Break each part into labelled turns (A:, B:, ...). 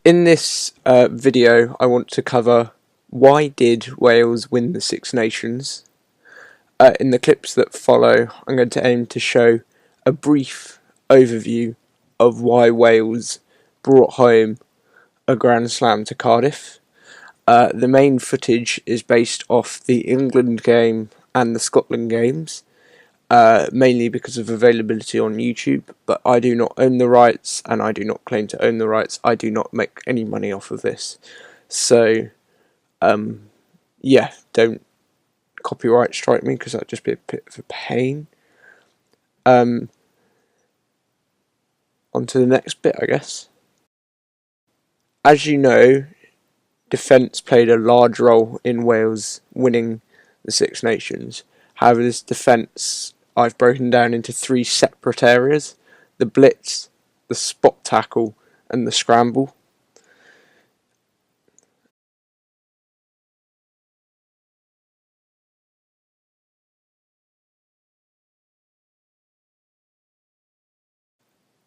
A: In this video, I want to cover why did Wales win the Six Nations. In the clips that follow, I'm going to aim to show a brief overview of why Wales brought home a Grand Slam to Cardiff. The main footage is based off the England game and the Scotland games, mainly because of availability on YouTube, but I do not own the rights and I do not claim to own the rights. I do not make any money off of this, so yeah, don't copyright strike me because that'd just be a bit of a pain. On to the next bit, I guess. As you know, defence played a large role in Wales winning the Six Nations. However, this defence I've broken down into three separate areas: the blitz, the spot tackle and the scramble.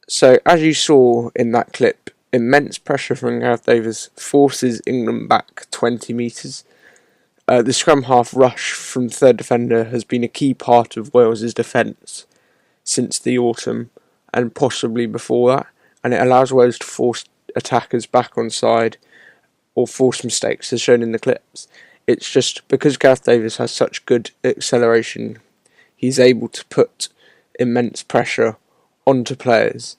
A: So as you saw in that clip, immense pressure from Gareth Davies forces England back 20 metres. The scrum half rush from third defender has been a key part of Wales's defence since the autumn and possibly before that, and it allows Wales to force attackers back on side or force mistakes as shown in the clips. It's just because Gareth Davies has such good acceleration, he's able to put immense pressure onto players,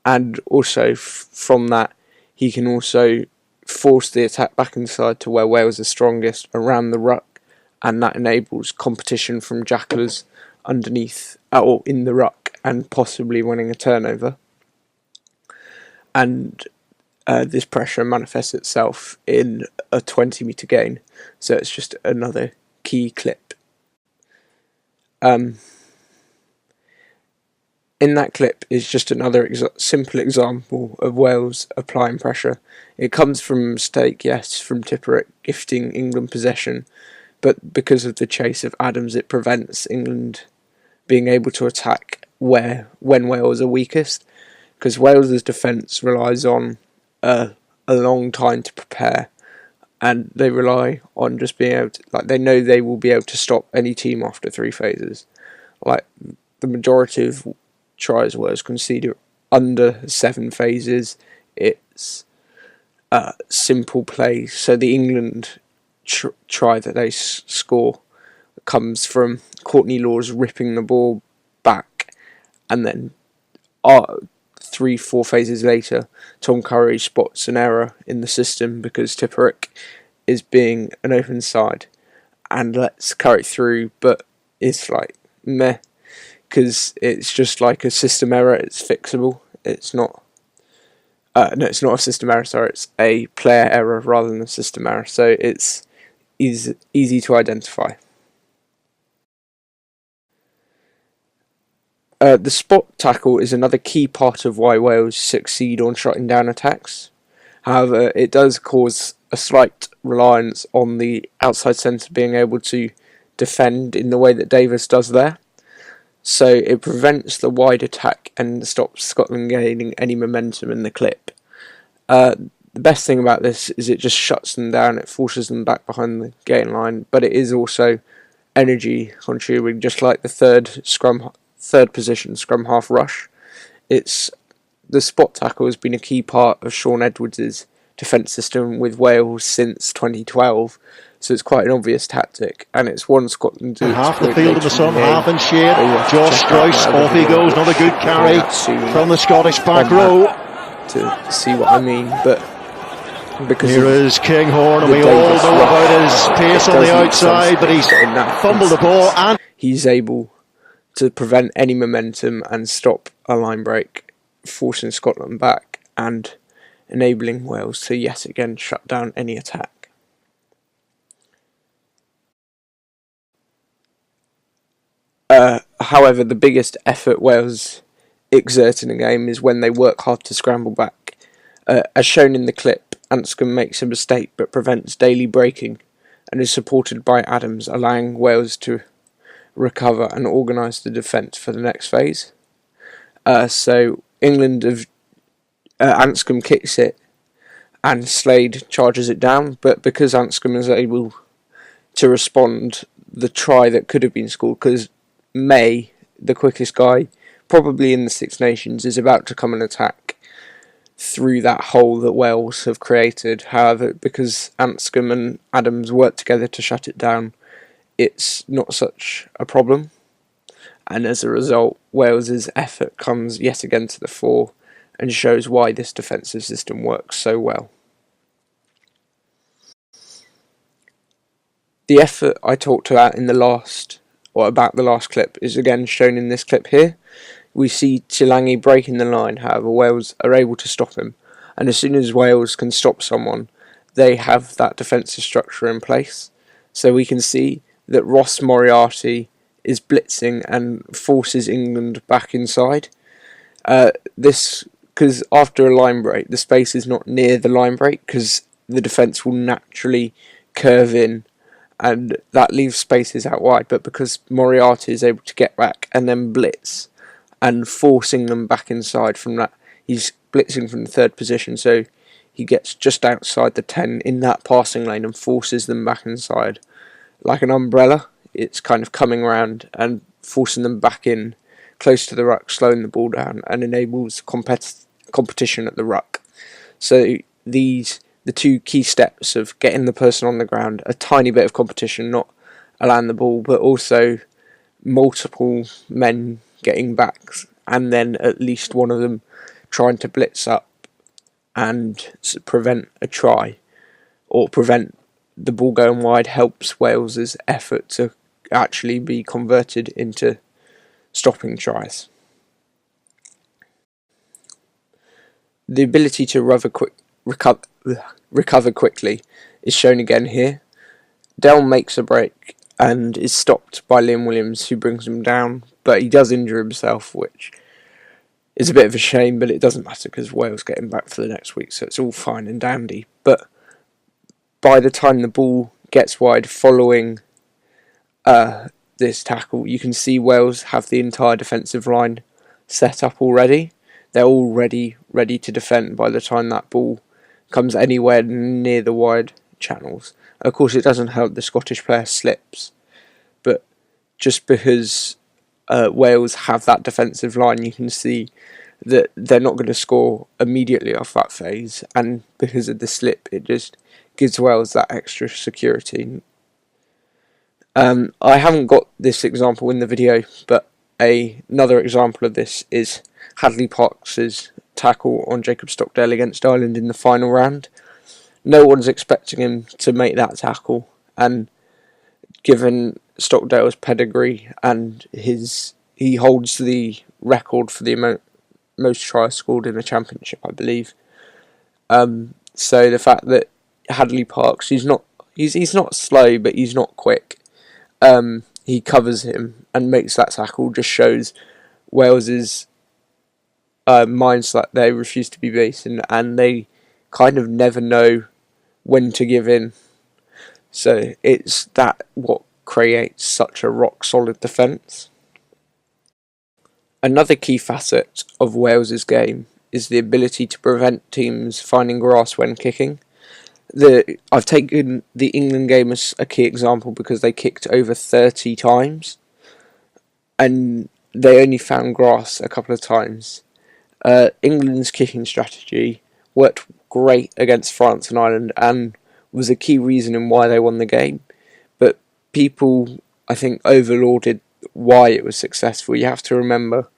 A: and also from that he can also force the attack back inside to where Wales are strongest around the ruck, and that enables competition from jackalers underneath or in the ruck and possibly winning a turnover. And this pressure manifests itself in a 20-metre gain, so it's just another key clip. In that clip is just another simple example of Wales applying pressure. It comes from a mistake, yes, from Tipperick gifting England possession, but because of the chase of Adams, it prevents England being able to attack when Wales are weakest, because Wales's defence relies on a long time to prepare, and they rely on just being able to, they know they will be able to stop any team after 3 phases. Like, the majority of tries Wales conceded under 7 phases. It's simple play. So the England try that they score comes from Courtney Lawes ripping the ball back, and then 3-4 phases later Tom Curry spots an error in the system because Tipperick is being an open side and lets Curry through, but it's like meh, because it's just like a system error. It's fixable. It's not. No, it's not a system error. Sorry, it's a player error rather than a system error. So it's easy to identify. The spot tackle is another key part of why Wales succeed on shutting down attacks. However, it does cause a slight reliance on the outside centre being able to defend in the way that Davies does there. So it prevents the wide attack and stops Scotland gaining any momentum in the clip. The best thing about this is it just shuts them down, it forces them back behind the gain line, but it is also energy consuming, just like the third position scrum half rush. The spot tackle has been a key part of Shaun Edwards' defence system with Wales since 2012. So it's quite an obvious tactic, and it's one Scotland do.
B: Half the field in the sun, half in shade. Josh Joyce, off he goes, not a good carry from the Scottish back row.
A: To see what I mean, but because
B: here is Kinghorn, and we all know about his pace on the outside, but he's fumbled the ball, and
A: he's able to prevent any momentum and stop a line break, forcing Scotland back and enabling Wales to yet again shut down any attack. However, the biggest effort Wales exert in a game is when they work hard to scramble back. As shown in the clip, Anscombe makes a mistake but prevents Daly breaking and is supported by Adams, allowing Wales to recover and organise the defence for the next phase. So England Anscombe kicks it and Slade charges it down, but because Anscombe is able to respond, the try that could have been scored, because May, the quickest guy, probably in the Six Nations, is about to come and attack through that hole that Wales have created. However, because Anscombe and Adams work together to shut it down, it's not such a problem, and as a result, Wales's effort comes yet again to the fore and shows why this defensive system works so well. The effort I talked about in the last clip is again shown in this clip here. We see Tilangi breaking the line, however Wales are able to stop him, and as soon as Wales can stop someone, they have that defensive structure in place. So we can see that Ross Moriarty is blitzing and forces England back inside. This because after a line break, the space is not near the line break because the defence will naturally curve in, and that leaves spaces out wide. But because Moriarty is able to get back and then blitz and forcing them back inside from that, he's blitzing from the third position, so he gets just outside the 10 in that passing lane and forces them back inside. Like an umbrella, it's kind of coming around and forcing them back in close to the ruck, slowing the ball down, and enables competition at the ruck. So the two key steps of getting the person on the ground, a tiny bit of competition, not allowing the ball, but also multiple men getting back, and then at least one of them trying to blitz up and prevent a try, or prevent the ball going wide, helps Wales's effort to actually be converted into stopping tries. The ability to recover quickly is shown again here. Dell makes a break and is stopped by Liam Williams, who brings him down, but he does injure himself, which is a bit of a shame, but it doesn't matter because Wales get him back for the next week, so it's all fine and dandy. But by the time the ball gets wide following this tackle, you can see Wales have the entire defensive line set up already. They're all ready to defend by the time that ball comes anywhere near the wide channels. Of course, it doesn't help the Scottish player slips, but just because Wales have that defensive line, you can see that they're not going to score immediately off that phase, and because of the slip, it just gives Wales that extra security. I haven't got this example in the video, but another example of this is Hadley Parkes' tackle on Jacob Stockdale against Ireland in the final round. No one's expecting him to make that tackle, and given Stockdale's pedigree and he holds the record for the most tries scored in the championship, I believe. So the fact that Hadley Parkes, he's not slow, but he's not quick. He covers him and makes that tackle, just shows Wales's mindset. They refuse to be beaten, and they kind of never know when to give in. So it's that what creates such a rock solid defence. Another key facet of Wales's game is the ability to prevent teams finding grass when kicking. I've taken the England game as a key example because they kicked over 30 times and they only found grass a couple of times. England's kicking strategy worked great against France and Ireland and was a key reason in why they won the game. But people, I think, overlauded why it was successful. You have to remember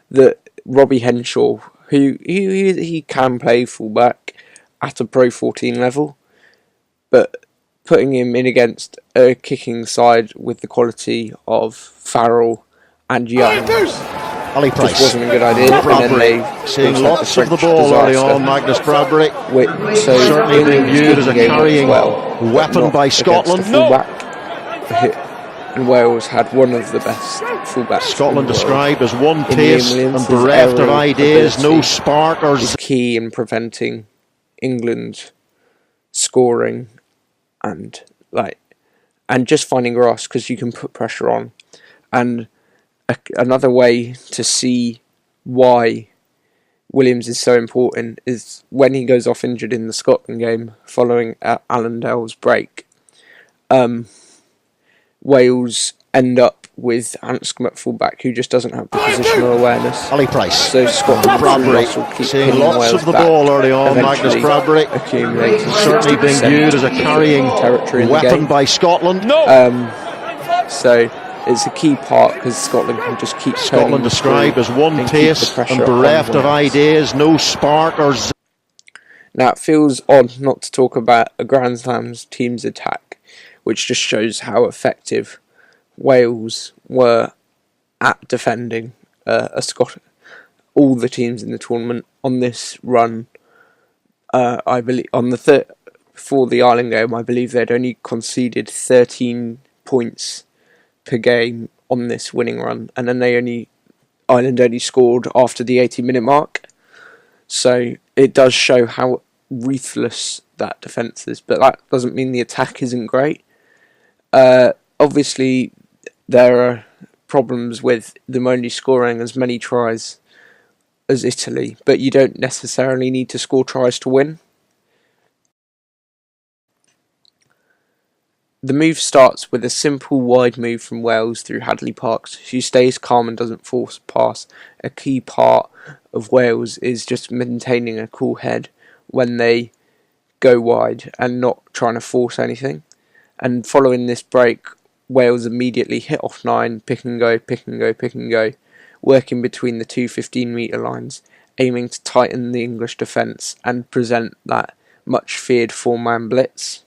A: that Robbie Henshaw, who he can play fullback at a Pro 14 level, but putting him in against a kicking side with the quality of Farrell and Young just wasn't a good idea. And then they
B: seeing lots of the ball early on, Magnus Bradbury,
A: so
B: certainly being viewed as a carrying weapon by Scotland.
A: And Wales had one of the best fullbacks.
B: Scotland described as one pace and bereft of ideas, no spark or
A: is key in preventing England scoring and just finding grass, because you can put pressure on. And another way to see why Williams is so important is when he goes off injured in the Scotland game following Allendale's break, Wales end up with Anscombe at fullback, who just doesn't have the positional awareness.
B: Ali Price.
A: So Scotland
B: Bradbury seeing lots of the ball early on. Magnus Bradbury certainly being viewed as a carrying weapon by Scotland.
A: So it's a key part because Scotland can just keep
B: Scotland described as one taste and bereft of ideas, no spark or.
A: Now it feels odd not to talk about a Grand Slam's team's attack, which just shows how effective Wales were at defending all the teams in the tournament on this run. I believe on the before the Ireland game, I believe they'd only conceded 13 points per game on this winning run, and then Ireland only scored after the 80-minute mark. So it does show how ruthless that defence is, but that doesn't mean the attack isn't great. Obviously, there are problems with them only scoring as many tries as Italy, but you don't necessarily need to score tries to win. The move starts with a simple wide move from Wales through Hadley Parks, who stays calm and doesn't force a pass. A key part of Wales is just maintaining a cool head when they go wide and not trying to force anything. And following this break, Wales immediately hit off 9, pick and go, pick and go, pick and go, working between the two 15-metre lines, aiming to tighten the English defence and present that much feared 4-man blitz.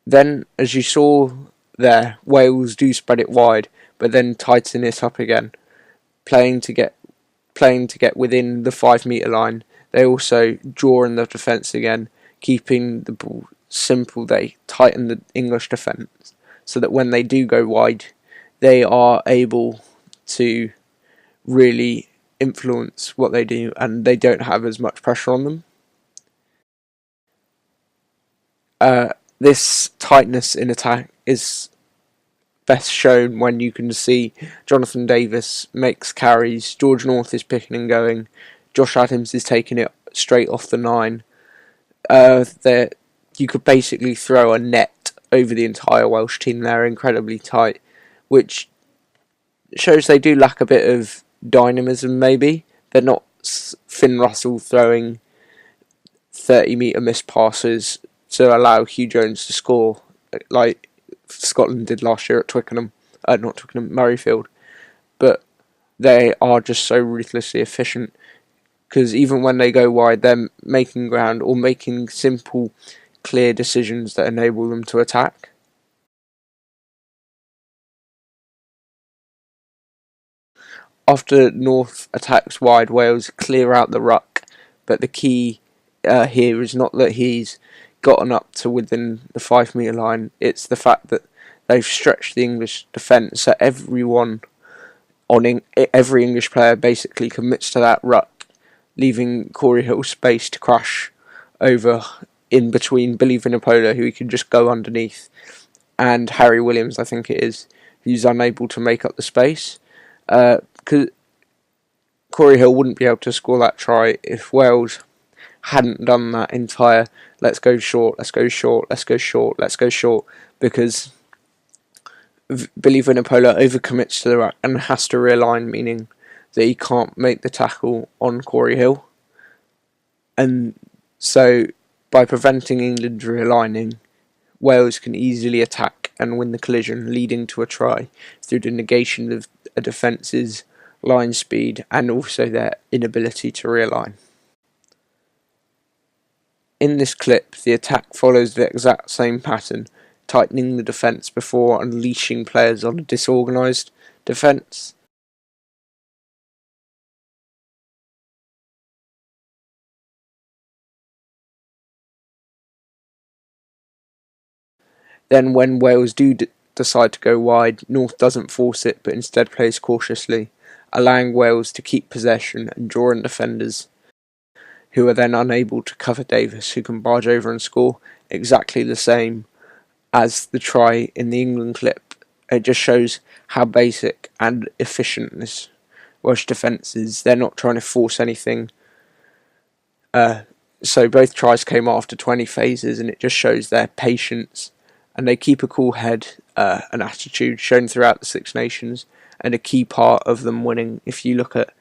A: Then, as you saw there, Wales do spread it wide, but then tighten it up again, playing to get within the 5-metre line. They also draw in the defence again, keeping the ball simple. They tighten the English defence so that when they do go wide, they are able to really influence what they do, and they don't have as much pressure on them. This tightness in attack is best shown when you can see Jonathan Davis makes carries, George North is picking and going, Josh Adams is taking it straight off the 9. You could basically throw a net over the entire Welsh team. They're incredibly tight, which shows they do lack a bit of dynamism maybe. They're not Finn Russell throwing 30-metre missed passes to allow Hugh Jones to score like Scotland did last year at Murrayfield. But they are just so ruthlessly efficient because even when they go wide, they're making ground or making simple, clear decisions that enable them to attack. After North attacks wide, Wales clear out the ruck, but the key here is not that he's gotten up to within the 5-metre line, it's the fact that they've stretched the English defence, so every English player basically commits to that ruck, leaving Corey Hill space to crash over in between Billy Vunipola, who he can just go underneath, and Harry Williams, I think it is, who's unable to make up the space. Because Corey Hill wouldn't be able to score that try if Wales hadn't done that entire let's go short, let's go short, let's go short, let's go short, because Billy Vunipola overcommits to the ruck and has to realign, meaning that he can't make the tackle on Corey Hill. And so by preventing England realigning, Wales can easily attack and win the collision, leading to a try through the negation of a defence's line speed and also their inability to realign. In this clip, the attack follows the exact same pattern, tightening the defence before unleashing players on a disorganised defence. Then when Wales do decide to go wide, North doesn't force it but instead plays cautiously, allowing Wales to keep possession and draw in defenders. who are then unable to cover Davis, who can barge over and score. Exactly the same as the try in the England clip. It just shows how basic and efficient this Welsh defence is. They're not trying to force anything. So both tries came after 20 phases, and it just shows their patience, and they keep a cool head and attitude shown throughout the Six Nations, and a key part of them winning. If you look at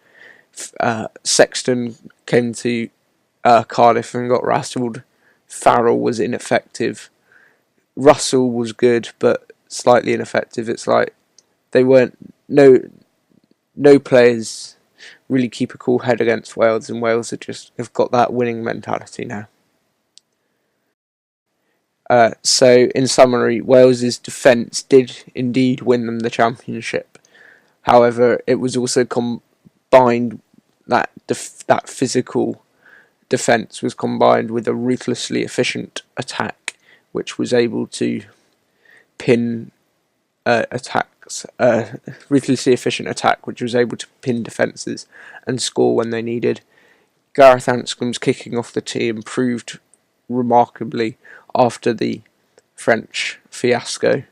A: Sexton came to Cardiff and got rattled. Farrell was ineffective. Russell was good but slightly ineffective. It's like they weren't no players really keep a cool head against Wales, and Wales have got that winning mentality now. So in summary, Wales's defence did indeed win them the championship. However, it was also combined that physical defence was combined with a ruthlessly efficient attack, which was able to pin ruthlessly efficient attack, which was able to pin defences and score when they needed. Gareth Anscombe's kicking off the tee improved remarkably after the French fiasco,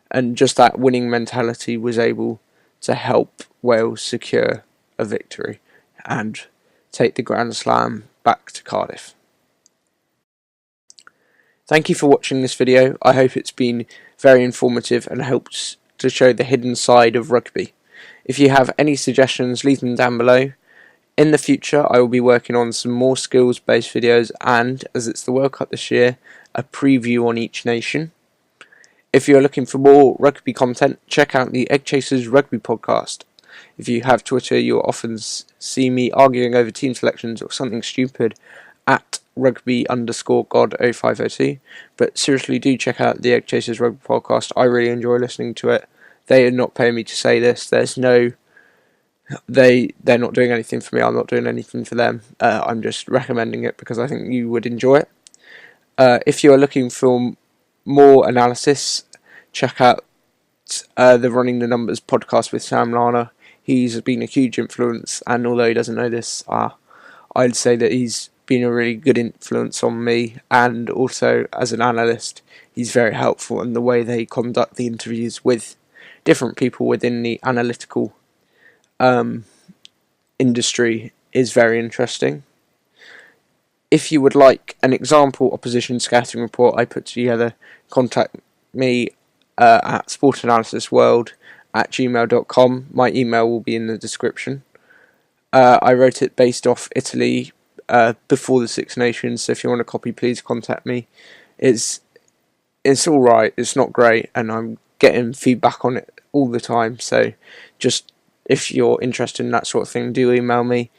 A: and just that winning mentality was able to help Wales secure a victory and take the Grand Slam back to Cardiff. Thank you for watching this video. I hope it's been very informative and helps to show the hidden side of rugby. If you have any suggestions, leave them down below. In the future, I will be working on some more skills-based videos and, as it's the World Cup this year, a preview on each nation. If you're looking for more rugby content, check out the Egg Chasers Rugby podcast. If you have Twitter, you'll often see me arguing over team selections or something stupid at rugby_god0502. But seriously, do check out the Egg Chasers Rugby podcast. I really enjoy listening to it. They are not paying me to say this. They're not doing anything for me. I'm not doing anything for them. I'm just recommending it because I think you would enjoy it. If you are looking for more analysis, check out the Running the Numbers podcast with Sam Lana. He's been a huge influence, and although he doesn't know this, I'd say that he's been a really good influence on me, and also as an analyst, he's very helpful in the way they conduct the interviews with different people within the analytical industry is very interesting. If you would like an example opposition scouting report I put together, contact me at sportanalysisworld@gmail.com. My email will be in the description. I wrote it based off Italy before the Six Nations, so if you want a copy, please contact me. It's alright, it's not great, and I'm getting feedback on it all the time, so just if you're interested in that sort of thing, do email me.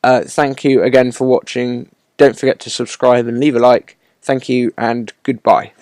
A: Thank you again for watching. Don't forget to subscribe and leave a like. Thank you and goodbye.